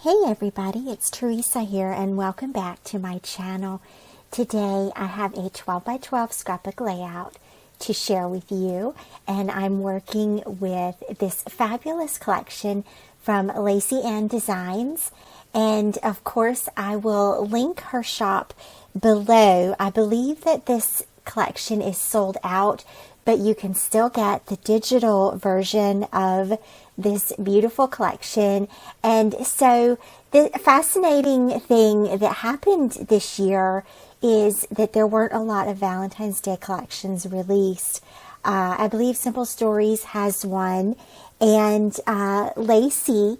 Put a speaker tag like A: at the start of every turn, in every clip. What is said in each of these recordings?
A: Hey everybody, it's Theresa here and welcome back to my channel. Today I have a 12 by 12 scrapbook layout to share with you, and I'm working with this fabulous collection from Lacey Ann Designs, and of course I will link her shop below. I believe that this collection is sold out, but you can still get the digital version of this beautiful collection. And so the fascinating thing that happened this year is that there weren't a lot of Valentine's Day collections released. I believe Simple Stories has one, and Lacey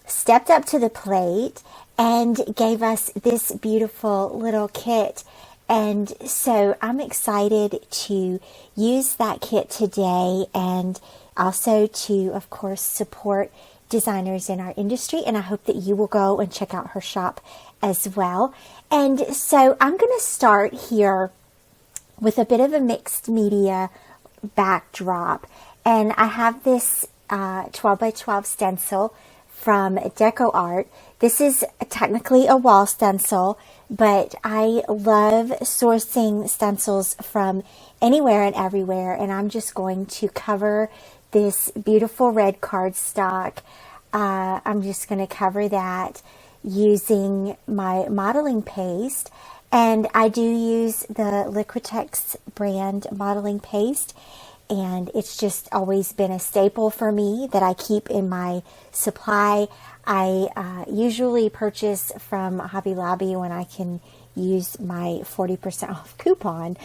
A: stepped up to the plate and gave us this beautiful little kit. And so I'm excited to use that kit today, and also to, of course, support designers in our industry. And I hope that you will go and check out her shop as well. And so I'm going to start here with a bit of a mixed media backdrop. And I have this 12 by 12 stencil from Deco Art. This is technically a wall stencil, but I love sourcing stencils from anywhere and everywhere, and I'm just going to cover this beautiful red cardstock. I'm just going to cover that using my modeling paste, and I do use the Liquitex brand modeling paste, and it's just always been a staple for me that I keep in my supply. I usually purchase from Hobby Lobby when I can use my 40% off coupon.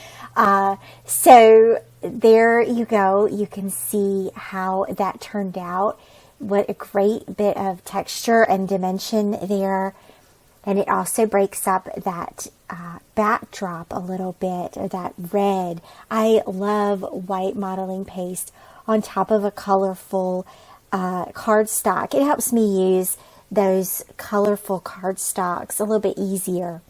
A: So there you go. You can see how that turned out. What a great bit of texture and dimension there. And it also breaks up that backdrop a little bit, or that red. I love white modeling paste on top of a colorful cardstock. It helps me use those colorful cardstocks a little bit easier.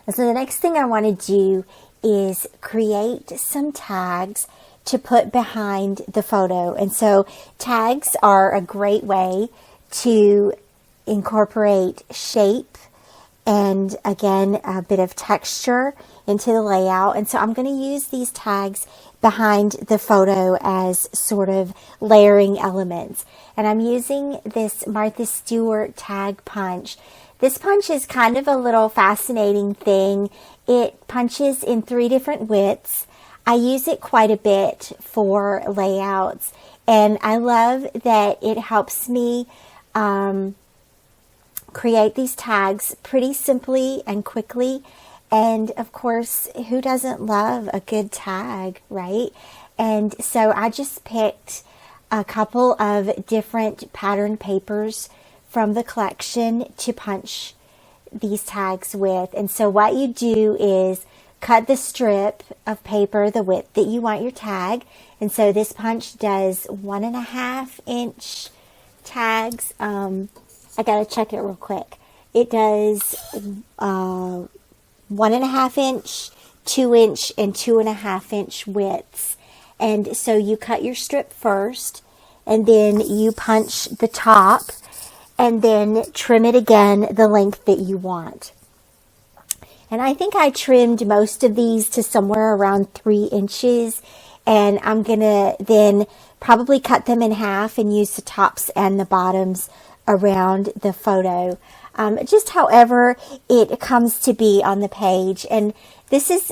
A: And so the next thing I want to do is create some tags to put behind the photo. And so tags are a great way to incorporate shape and, again, a bit of texture into the layout. And so I'm going to use these tags behind the photo as sort of layering elements. And I'm using this Martha Stewart tag punch. This punch is kind of a little fascinating thing. It punches in 3 different widths. I use it quite a bit for layouts, and I love that it helps me create these tags pretty simply and quickly. And of course, who doesn't love a good tag, right? And so I just picked a couple of different pattern papers from the collection to punch these tags with. And so what you do is cut the strip of paper the width that you want your tag. And so this punch does 1.5 inch tags. I gotta check it real quick. It does 1.5 inch, 2 inch, and 2.5 inch widths. And so you cut your strip first, and then you punch the top, and then trim it again the length that you want. And I think I trimmed most of these to somewhere around 3 inches, and I'm gonna then probably cut them in half and use the tops and the bottoms around the photo. Just however it comes to be on the page. And this is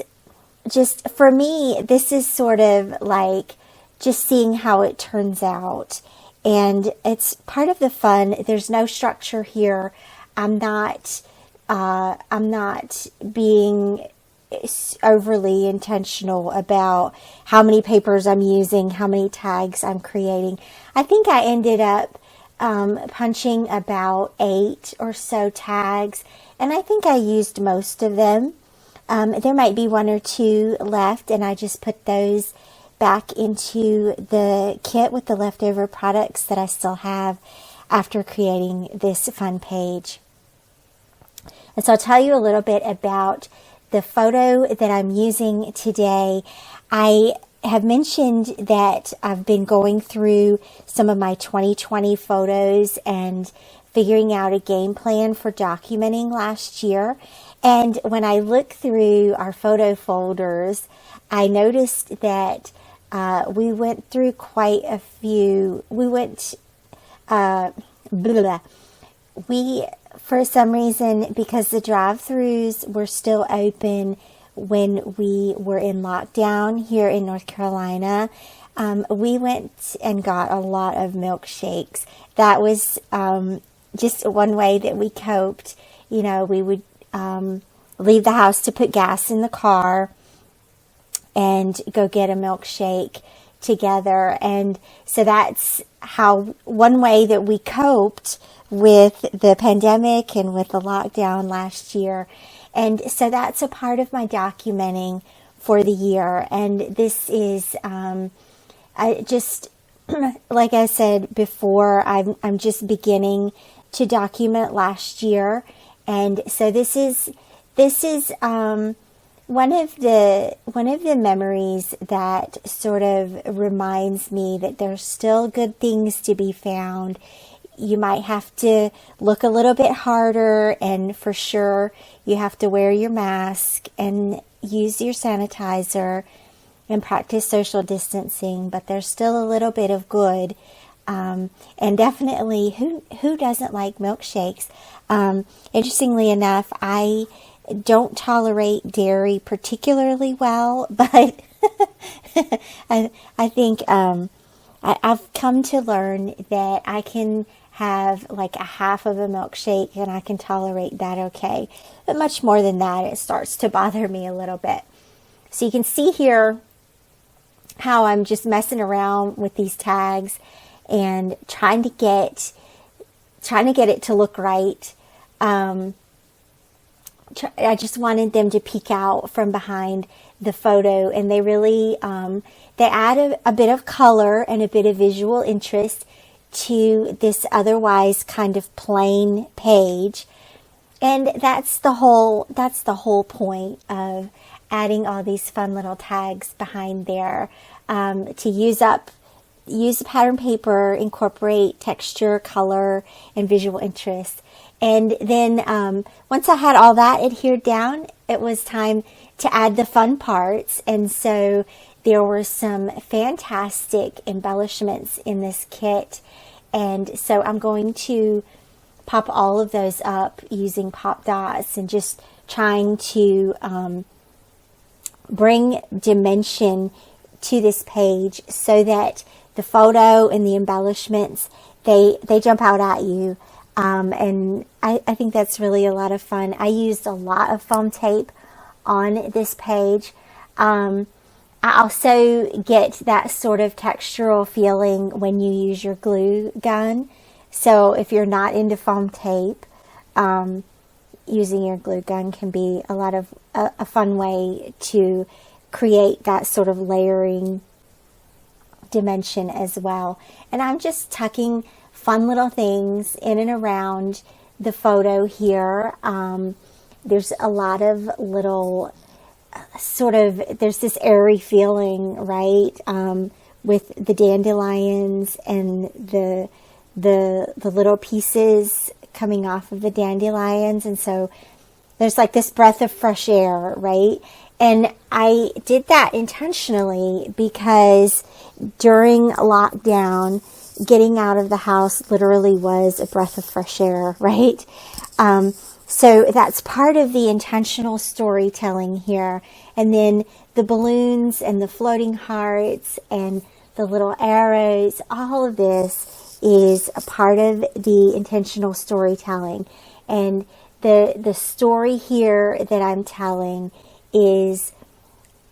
A: just, for me, this is sort of like just seeing how it turns out. And it's part of the fun. There's no structure here. I'm not being overly intentional about how many papers I'm using, how many tags I'm creating. I think I ended up punching about 8 or so tags, and I think I used most of them. There might be 1 or 2 left, and I just put those back into the kit with the leftover products that I still have after creating this fun page. And so I'll tell you a little bit about the photo that I'm using today. I have mentioned that I've been going through some of my 2020 photos and figuring out a game plan for documenting last year. And when I look through our photo folders, I noticed that we went through quite a few. We, for some reason, because the drive-thrus were still open when we were in lockdown here in North Carolina, we went and got a lot of milkshakes. That was just one way that we coped. You know, we would leave the house to put gas in the car and go get a milkshake together. And so that's how one way that we coped with the pandemic and with the lockdown last year. And so that's a part of my documenting for the year. And this is, I just, like I said before, I'm just beginning to document last year. And so this is one of the memories that sort of reminds me that there's still good things to be found. You might have to look a little bit harder, and for sure you have to wear your mask and use your sanitizer and practice social distancing, but there's still a little bit of good. And definitely, who doesn't like milkshakes? Interestingly enough, I don't tolerate dairy particularly well, but I think I've come to learn that I can have like a half of a milkshake and I can tolerate that okay. But much more than that, it starts to bother me a little bit. So you can see here how I'm just messing around with these tags and trying to get it to look right. I just wanted them to peek out from behind the photo, and they really they add a bit of color and a bit of visual interest to this otherwise kind of plain page. And that's the whole point of adding all these fun little tags behind there, to use the pattern paper, incorporate texture, color, and visual interest. And then once I had all that adhered down, it was time to add the fun parts. And so there were some fantastic embellishments in this kit. And so I'm going to pop all of those up using pop dots and just trying to bring dimension to this page so that the photo and the embellishments, they jump out at you. And I think that's really a lot of fun. I used a lot of foam tape on this page. I also get that sort of textural feeling when you use your glue gun. So if you're not into foam tape, using your glue gun can be a fun way to create that sort of layering dimension as well. And I'm just tucking fun little things in and around the photo here. There's a lot of little there's this airy feeling, right? With the dandelions and the little pieces coming off of the dandelions. And so there's like this breath of fresh air, right? And I did that intentionally because during lockdown, getting out of the house literally was a breath of fresh air, right? So that's part of the intentional storytelling here. And then the balloons and the floating hearts and the little arrows, all of this is a part of the intentional storytelling. And the story here that I'm telling is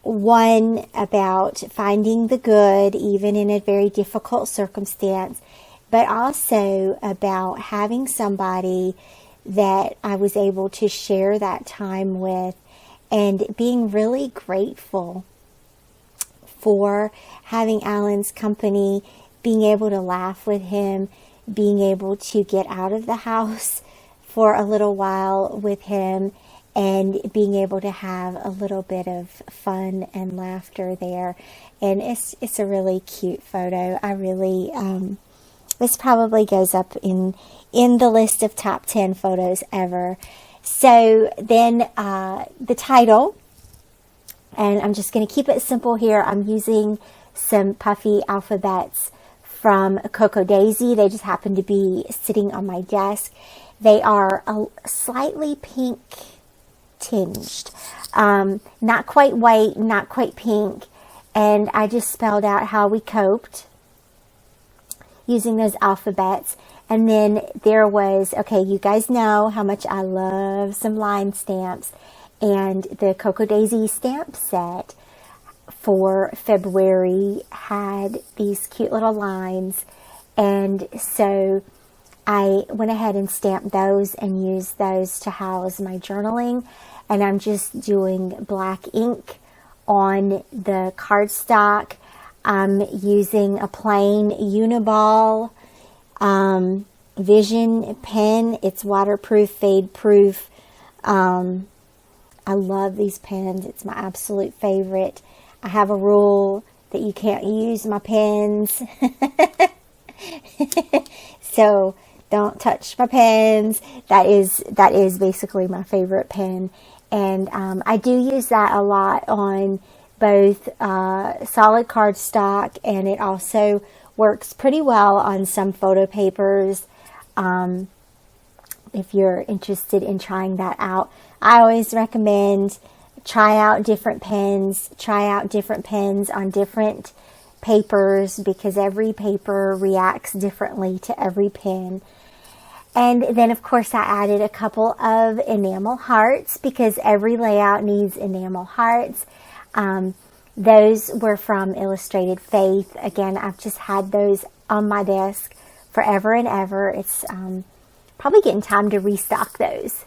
A: one about finding the good even in a very difficult circumstance, but also about having somebody that I was able to share that time with and being really grateful for having Alan's company, being able to laugh with him, being able to get out of the house for a little while with him, and being able to have a little bit of fun and laughter there. And it's a really cute photo. I really, this probably goes up in the list of top 10 photos ever. So then the title, and I'm just going to keep it simple here. I'm using some puffy alphabets from Cocoa Daisy. They just happen to be sitting on my desk. They are a slightly pink tinged, not quite white, not quite pink. And I just spelled out how we coped using those alphabets. And then there was, okay, you guys know how much I love some line stamps. And the Cocoa Daisy stamp set for February had these cute little lines. And so I went ahead and stamped those and used those to house my journaling. And I'm just doing black ink on the cardstock. I'm using a plain Uniball Vision pen. It's waterproof, fade proof. I love these pens. It's my absolute favorite. I have a rule that you can't use my pens. So don't touch my pens. That is basically my favorite pen. And I do use that a lot on both solid cardstock, and it also works pretty well on some photo papers. If you're interested in trying that out, I always recommend try out different pens on different papers, because every paper reacts differently to every pen. And then, of course, I added a couple of enamel hearts, because every layout needs enamel hearts. Those were from Illustrated Faith. Again, I've just had those on my desk forever and ever. It's probably getting time to restock those.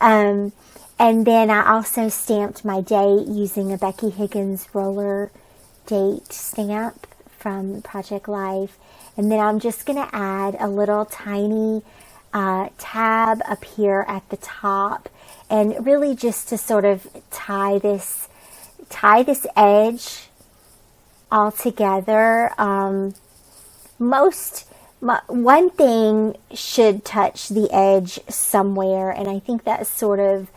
A: And then I also stamped my date using a Becky Higgins roller date stamp from Project Life. And then I'm just going to add a little tiny tab up here at the top, and really just to sort of tie this edge all together. One thing should touch the edge somewhere, and I think that's sort of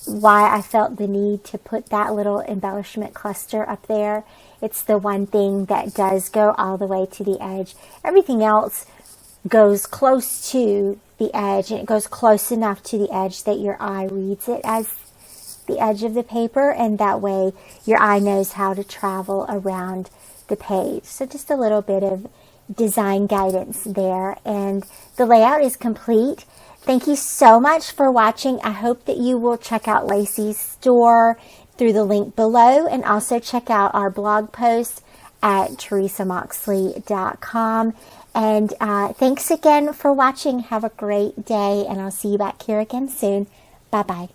A: why I felt the need to put that little embellishment cluster up there. It's the one thing that does go all the way to the edge. Everything else goes close to the edge, and it goes close enough to the edge that your eye reads it as the edge of the paper, and that way your eye knows how to travel around the page. So just a little bit of design guidance there, and the layout is complete. Thank you so much for watching. I hope that you will check out Lacey's store through the link below, and also check out our blog post at theresamoxley.com. And thanks again for watching. Have a great day, and I'll see you back here again soon. Bye-bye.